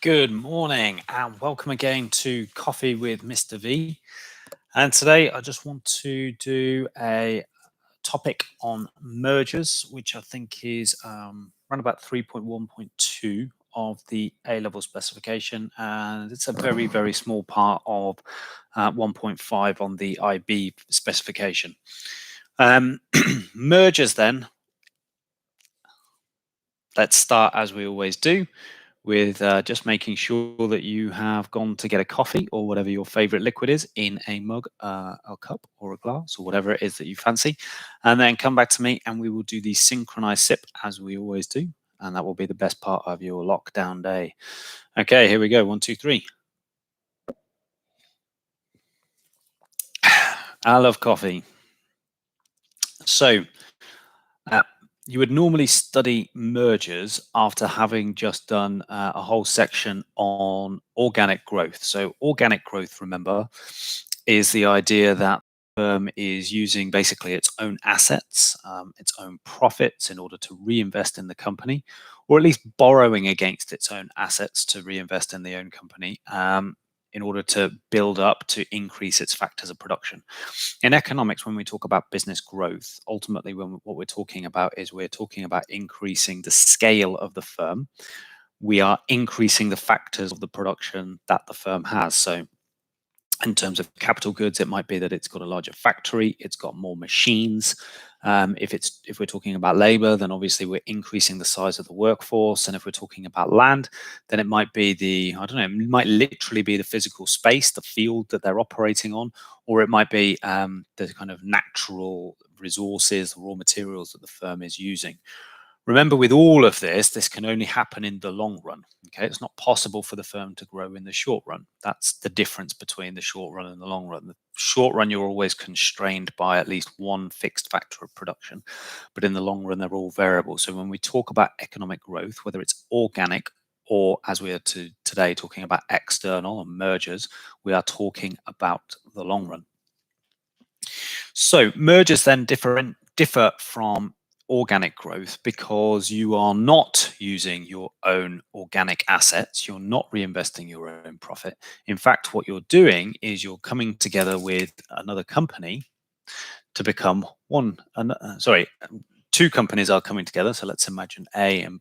Good morning and welcome again to Coffee with Mr. V. And today I just want to do a topic on mergers, which I think is around about 3.1.2 of the A-level specification. And it's a very, very small part of 1.5 on the IB specification. Mergers then, let's start as we always do with just making sure that you have gone to get a coffee or whatever your favorite liquid is in a mug, a cup or a glass or whatever it is that you fancy, and then come back to me and we will do the synchronized sip as we always do, and that will be the best part of your lockdown day. Okay, here we go. 1, 2, 3. I love coffee. So you would normally study mergers after having just done a whole section on organic growth. So organic growth, remember, is the idea that the firm is using basically its own assets, its own profits in order to reinvest in the company, or at least borrowing against its own assets to reinvest in the own company, in order to build up to increase its factors of production. In economics, when we talk about business growth, ultimately what we're talking about is we're talking about increasing the scale of the firm. We are increasing the factors of the production that the firm has. So in terms of capital goods, it might be that it's got a larger factory, it's got more machines. If we're talking about labor, then obviously we're increasing the size of the workforce. And if we're talking about land, then it might be it might literally be the physical space, the field that they're operating on, or it might be the kind of natural resources, raw materials that the firm is using. Remember, with all of this can only happen in the long run. Okay, it's not possible for the firm to grow in the short run. That's the difference between the short run and the long run. The short run, you're always constrained by at least one fixed factor of production, but in the long run, they're all variable. So when we talk about economic growth, whether it's organic or, as we are today talking about external and mergers, we are talking about the long run. So mergers then differ from organic growth because you are not using your own organic assets. You're not reinvesting your own profit. In fact, what you're doing is you're coming together with another company to become two companies are coming together. So let's imagine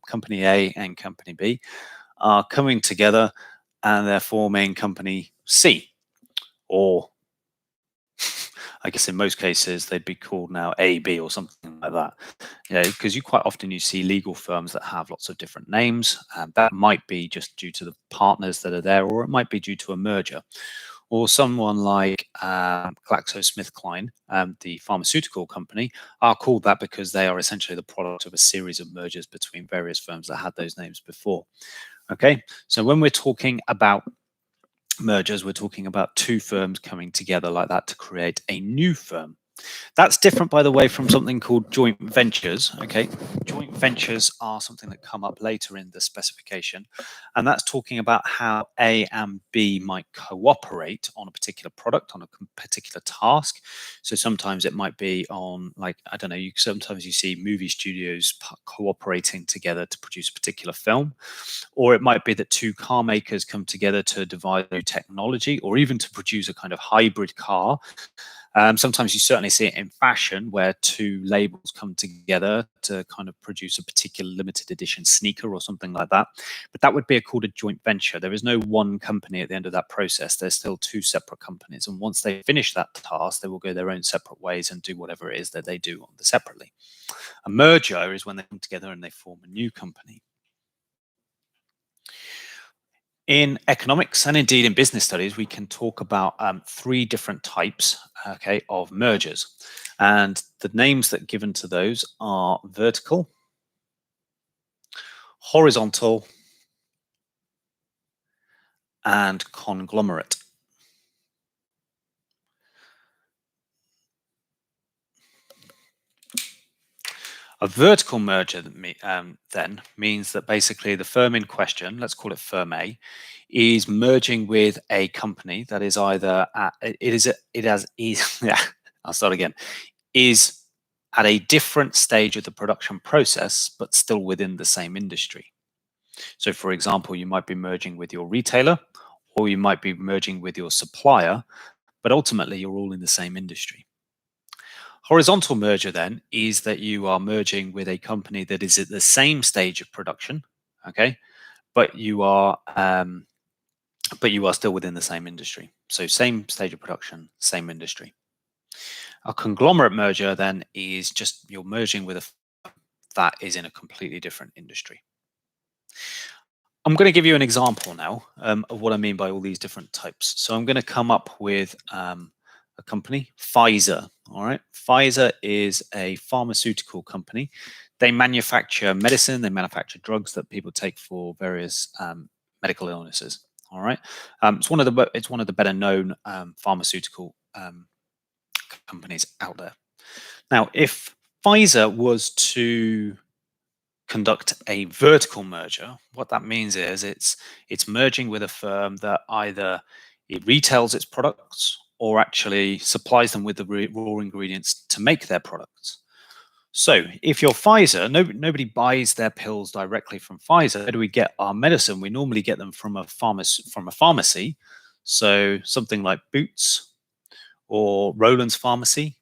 Company A and Company B are coming together and they're forming Company C, or I guess in most cases they'd be called now AB or something like that. Because you quite often you see legal firms that have lots of different names, and that might be just due to the partners that are there, or it might be due to a merger. Or someone like GlaxoSmithKline, the pharmaceutical company, are called that because they are essentially the product of a series of mergers between various firms that had those names before. Okay, so when we're talking about mergers, we're talking about two firms coming together like that to create a new firm. That's different, by the way, from something called joint ventures. Okay, joint ventures are something that come up later in the specification, and that's talking about how A and B might cooperate on a particular product, on a particular task. So sometimes it might be on, like, I don't know, sometimes you see movie studios cooperating together to produce a particular film, or it might be that two car makers come together to devise new technology, or even to produce a kind of hybrid car. Sometimes you certainly see it in fashion where two labels come together to kind of produce a particular limited edition sneaker or something like that. But that would be called a joint venture. There is no one company at the end of that process. There's still two separate companies. And once they finish that task, they will go their own separate ways and do whatever it is that they do separately. A merger is when they come together and they form a new company. In economics and indeed in business studies, we can talk about three different types, okay, of mergers. And the names that are given to those are vertical, horizontal, and conglomerate. A vertical merger then means that basically the firm in question, let's call it firm A, is merging with a company that is either I'll start again, is at a different stage of the production process, but still within the same industry. So for example, you might be merging with your retailer, or you might be merging with your supplier, but ultimately you're all in the same industry. Horizontal merger then is that you are merging with a company that is at the same stage of production, okay, but you are still within the same industry. So same stage of production, same industry. A conglomerate merger then is just you're merging with a that is in a completely different industry. I'm going to give you an example now of what I mean by all these different types. So I'm going to come up with a company, Pfizer. All right. Pfizer is a pharmaceutical company. They manufacture medicine, they manufacture drugs that people take for various medical illnesses. All right. It's one of the better known pharmaceutical companies out there. Now, if Pfizer was to conduct a vertical merger, what that means is it's merging with a firm that either it retails its products or actually supplies them with the raw ingredients to make their products. So if you're Pfizer, nobody buys their pills directly from Pfizer. Where do we get our medicine? We normally get them from a pharmacy. So something like Boots or Roland's Pharmacy.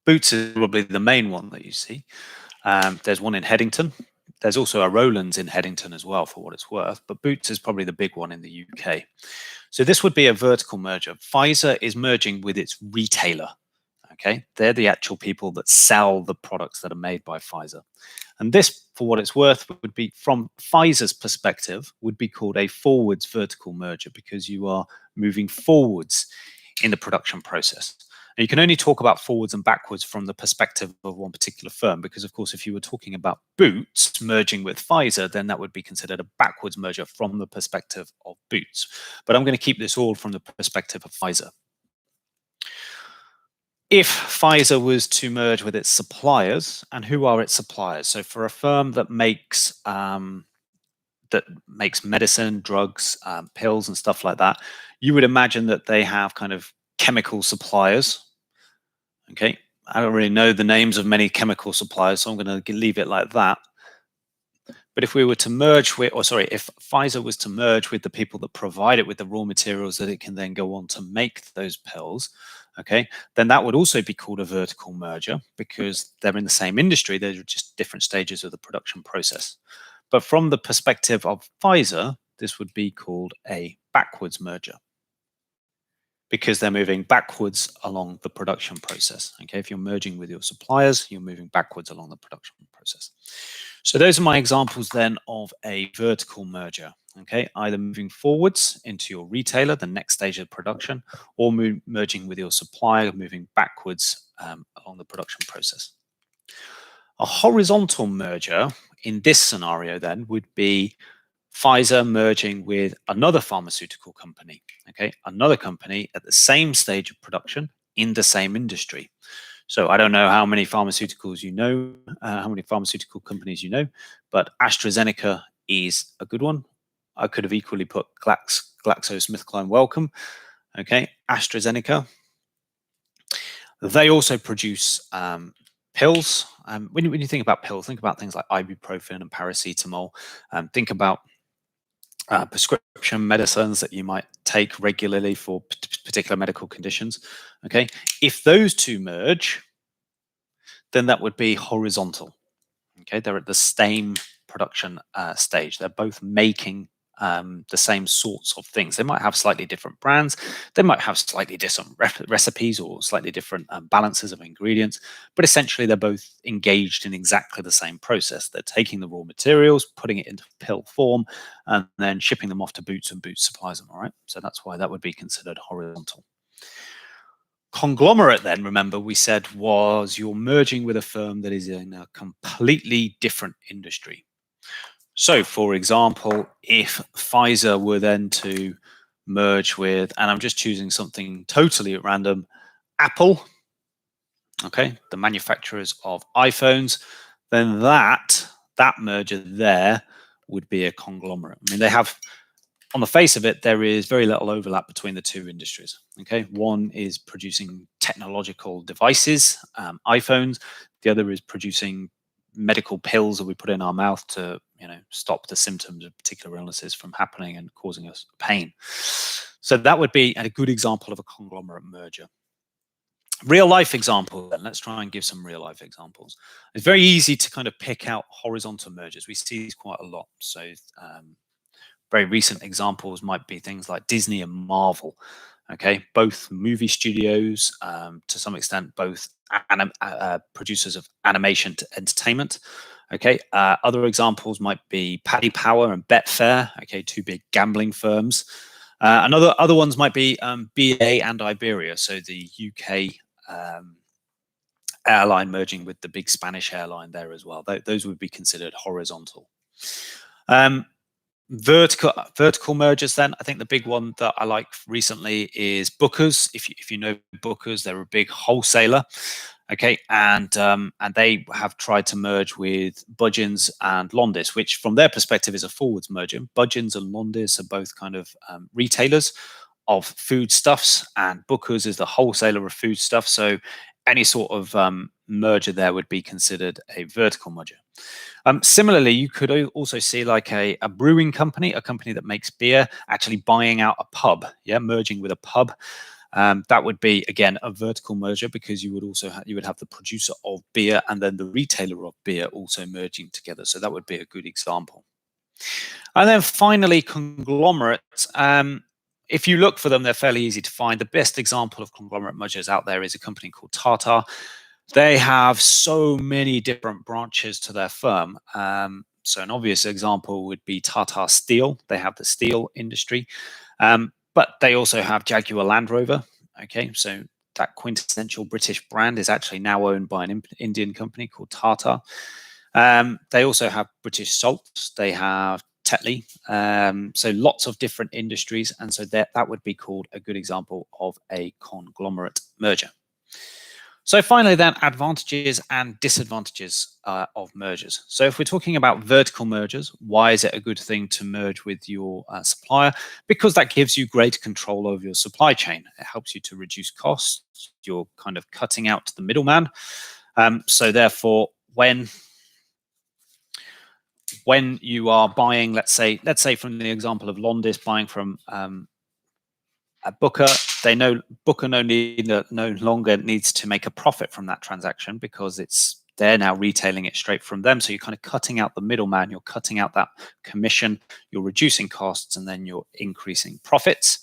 Boots is probably the main one that you see. There's one in Headington. There's also a Roland's in Headington as well, for what it's worth. But Boots is probably the big one in the UK. So this would be a vertical merger. Pfizer is merging with its retailer. Okay, they're the actual people that sell the products that are made by Pfizer. And this, for what it's worth, would be, from Pfizer's perspective, would be called a forwards vertical merger, because you are moving forwards in the production process. And you can only talk about forwards and backwards from the perspective of one particular firm, because of course, if you were talking about Boots merging with Pfizer, then that would be considered a backwards merger from the perspective of Boots. But I'm going to keep this all from the perspective of Pfizer. If Pfizer was to merge with its suppliers, and who are its suppliers? So for a firm that makes medicine, drugs, pills, and stuff like that, you would imagine that they have kind of chemical suppliers. Okay, I don't really know the names of many chemical suppliers, so I'm going to leave it like that. But if we were to merge with, if Pfizer was to merge with the people that provide it with the raw materials that it can then go on to make those pills, okay, then that would also be called a vertical merger, because they're in the same industry, they're just different stages of the production process. But from the perspective of Pfizer, this would be called a backwards merger, because they're moving backwards along the production process. Okay, if you're merging with your suppliers, you're moving backwards along the production process. So those are my examples then of a vertical merger. Okay, either moving forwards into your retailer, the next stage of production, or merging with your supplier, moving backwards along the production process. A horizontal merger in this scenario then would be Pfizer merging with another pharmaceutical company, okay, another company at the same stage of production in the same industry. So I don't know how many pharmaceuticals you know, how many pharmaceutical companies you know, but AstraZeneca is a good one. I could have equally put GlaxoSmithKline Wellcome, okay, AstraZeneca. They also produce pills. When you think about pills, think about things like ibuprofen and paracetamol. Think about prescription medicines that you might take regularly for particular medical conditions. Okay, if those two merge, then that would be horizontal. Okay, they're at the same production stage. They're both making the same sorts of things. They might have slightly different brands. They might have slightly different recipes or slightly different balances of ingredients, but essentially they're both engaged in exactly the same process. They're taking the raw materials, putting it into pill form, and then shipping them off to Boots, and Boots supplies them. All right, so that's why that would be considered horizontal. Conglomerate, then, remember, we said, was you're merging with a firm that is in a completely different industry. So, for example, if Pfizer were then to merge with, and I'm just choosing something totally at random, Apple, okay, the manufacturers of iPhones, then that merger there would be a conglomerate. I mean, they have, on the face of it, there is very little overlap between the two industries. Okay, one is producing technological devices, iPhones. The other is producing medical pills that we put in our mouth to, stop the symptoms of particular illnesses from happening and causing us pain. So that would be a good example of a conglomerate merger. Real life example, then let's try and give some real life examples. It's very easy to kind of pick out horizontal mergers. We see these quite a lot. So very recent examples might be things like Disney and Marvel. Okay, both movie studios, to some extent, both producers of animation to entertainment. Okay, other examples might be Paddy Power and Betfair. Okay, two big gambling firms. And other ones might be BA and Iberia, so the UK airline merging with the big Spanish airline there as well. Those would be considered horizontal. Vertical mergers, then I think the big one that I like recently is Booker's. If you know Booker's, they're a big wholesaler. Okay, and they have tried to merge with Budgens and Londis, which from their perspective is a forwards merger. Budgens and Londis are both kind of retailers of foodstuffs, and Booker's is the wholesaler of foodstuffs. So any sort of merger there would be considered a vertical merger. Similarly, you could also see like a brewing company, a company that makes beer, actually buying out a pub, merging with a pub. That would be, again, a vertical merger, because you would also you would have the producer of beer and then the retailer of beer also merging together. So that would be a good example. And then finally, conglomerates. If you look for them, they're fairly easy to find. The best example of conglomerate mergers out there is a company called Tata. They have so many different branches to their firm. So an obvious example would be Tata Steel. They have the steel industry, but they also have Jaguar Land Rover. Okay, so that quintessential British brand is actually now owned by an Indian company called Tata. They also have British Salt. They have Tetley. So lots of different industries, and so that would be called a good example of a conglomerate merger. So finally, then, advantages and disadvantages of mergers. So if we're talking about vertical mergers, why is it a good thing to merge with your supplier? Because that gives you greater control over your supply chain. It helps you to reduce costs. You're kind of cutting out the middleman. So therefore, when you are buying, let's say from the example of Londis buying from Booker, Booker no longer needs to make a profit from that transaction, because they're now retailing it straight from them. So you're kind of cutting out the middleman, you're cutting out that commission, you're reducing costs, and then you're increasing profits.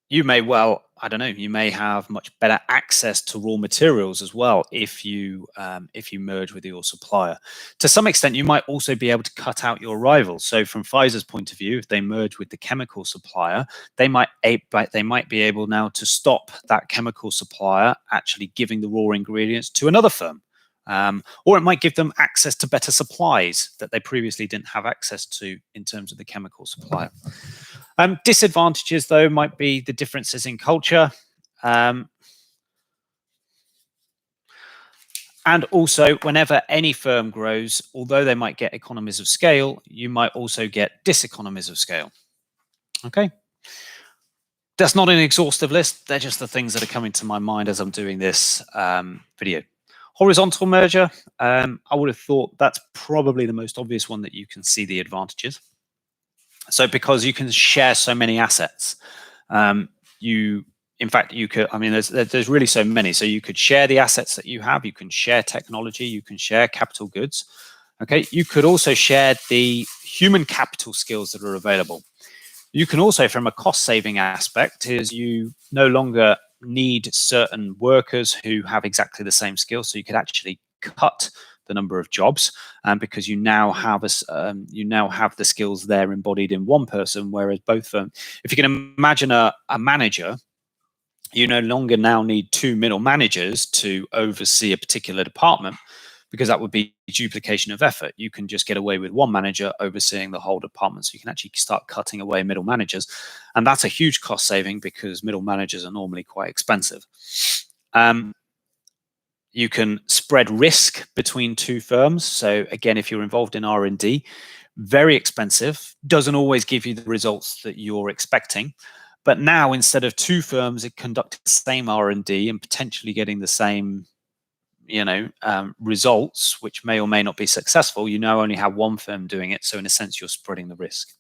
You may you may have much better access to raw materials as well if you merge with your supplier. To some extent, you might also be able to cut out your rivals. So from Pfizer's point of view, if they merge with the chemical supplier, they might be able now to stop that chemical supplier actually giving the raw ingredients to another firm. Or it might give them access to better supplies that they previously didn't have access to in terms of the chemical supplier. Disadvantages, though, might be the differences in culture. And also, whenever any firm grows, although they might get economies of scale, you might also get diseconomies of scale. Okay. That's not an exhaustive list. They're just the things that are coming to my mind as I'm doing this video. Horizontal merger, I would have thought that's probably the most obvious one that you can see the advantages. So because you can share so many assets, in fact, you could, I mean, there's really so many. So you could share the assets that you have, you can share technology, you can share capital goods. Okay, you could also share the human capital skills that are available. You can also, from a cost-saving aspect, is you no longer need certain workers who have exactly the same skills. So you could actually cut the number of jobs, because you now have the skills there embodied in one person, whereas both if you can imagine a manager, you no longer now need two middle managers to oversee a particular department, because that would be duplication of effort. You can just get away with one manager overseeing the whole department. So you can actually start cutting away middle managers, and that's a huge cost saving, because middle managers are normally quite expensive. You can spread risk between two firms. So again, if you're involved in R&D, very expensive, doesn't always give you the results that you're expecting. But now, instead of two firms conducting the same R&D and potentially getting the same results, which may or may not be successful, you now only have one firm doing it. So in a sense, you're spreading the risk.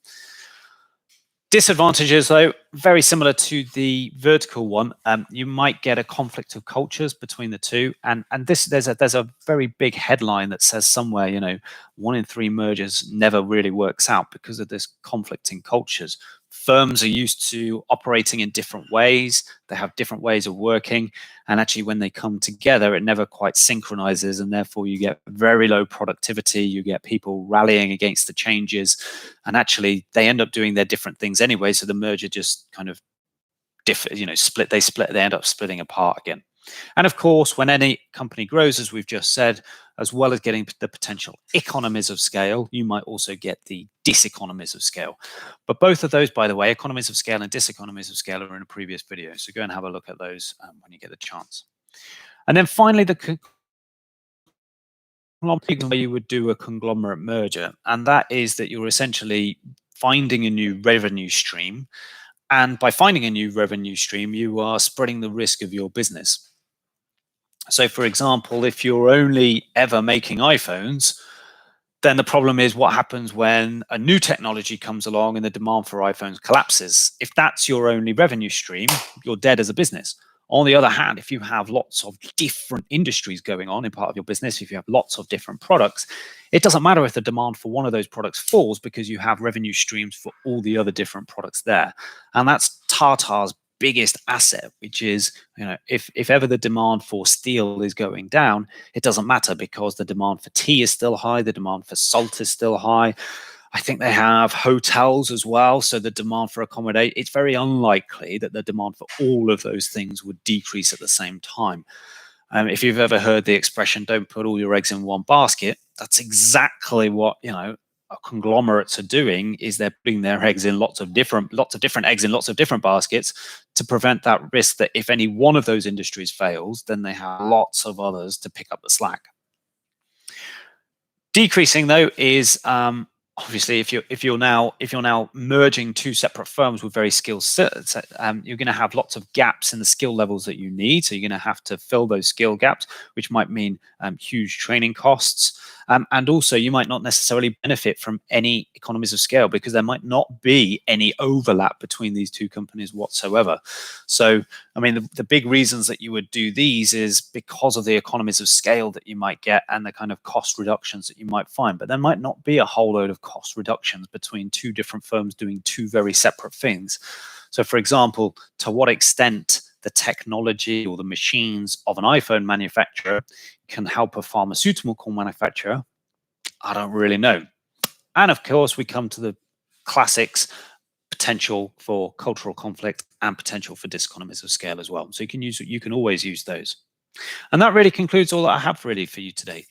Disadvantages, though, very similar to the vertical one. You might get a conflict of cultures between the two, and there's a very big headline that says somewhere, 1 in 3 mergers never really works out because of this conflict in cultures. Firms are used to operating in different ways. They have different ways of working. And actually, when they come together, it never quite synchronizes. And therefore, you get very low productivity. You get people rallying against the changes. And actually, they end up doing their different things anyway. So the merger just kind of split. They end up splitting apart again. And of course, when any company grows, as we've just said, as well as getting the potential economies of scale, you might also get the diseconomies of scale. But both of those, by the way, economies of scale and diseconomies of scale, are in a previous video. So go and have a look at those when you get the chance. And then finally, the way you would do a conglomerate merger, and that is that you're essentially finding a new revenue stream. And by finding a new revenue stream, you are spreading the risk of your business. So, for example, if you're only ever making iPhones, then the problem is what happens when a new technology comes along and the demand for iPhones collapses. If that's your only revenue stream, you're dead as a business. On the other hand, if you have lots of different industries going on in part of your business, if you have lots of different products, it doesn't matter if the demand for one of those products falls because you have revenue streams for all the other different products there. And that's Tata's biggest asset, which is, if ever the demand for steel is going down, it doesn't matter because the demand for tea is still high, the demand for salt is still high. I think they have hotels as well, so the demand for accommodate, it's very unlikely that the demand for all of those things would decrease at the same time. If you've ever heard the expression, don't put all your eggs in one basket, that's exactly what, conglomerates are doing, is they're putting their eggs in lots of different eggs in lots of different baskets to prevent that risk that if any one of those industries fails, then they have lots of others to pick up the slack. Decreasing, though, is obviously if you're now merging two separate firms with very skilled sets, you're going to have lots of gaps in the skill levels that you need. So you're going to have to fill those skill gaps, which might mean huge training costs. And also, you might not necessarily benefit from any economies of scale because there might not be any overlap between these two companies whatsoever. So, I mean, the big reasons that you would do these is because of the economies of scale that you might get and the kind of cost reductions that you might find. But there might not be a whole load of cost reductions between two different firms doing two very separate things. So, for example, to what extent the technology or the machines of an iPhone manufacturer can help a pharmaceutical manufacturer, I don't really know. And of course, we come to the classics: potential for cultural conflict and potential for diseconomies of scale as well. So you can always use those. And that really concludes all that I have really for you today.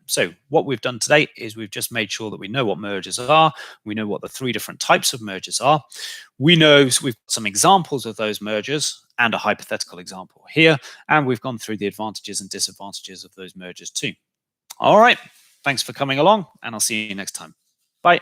So what we've done today is we've just made sure that we know what mergers are. We know what the 3 different types of mergers are. We know we've got some examples of those mergers and a hypothetical example here. And we've gone through the advantages and disadvantages of those mergers too. All right. Thanks for coming along, and I'll see you next time. Bye.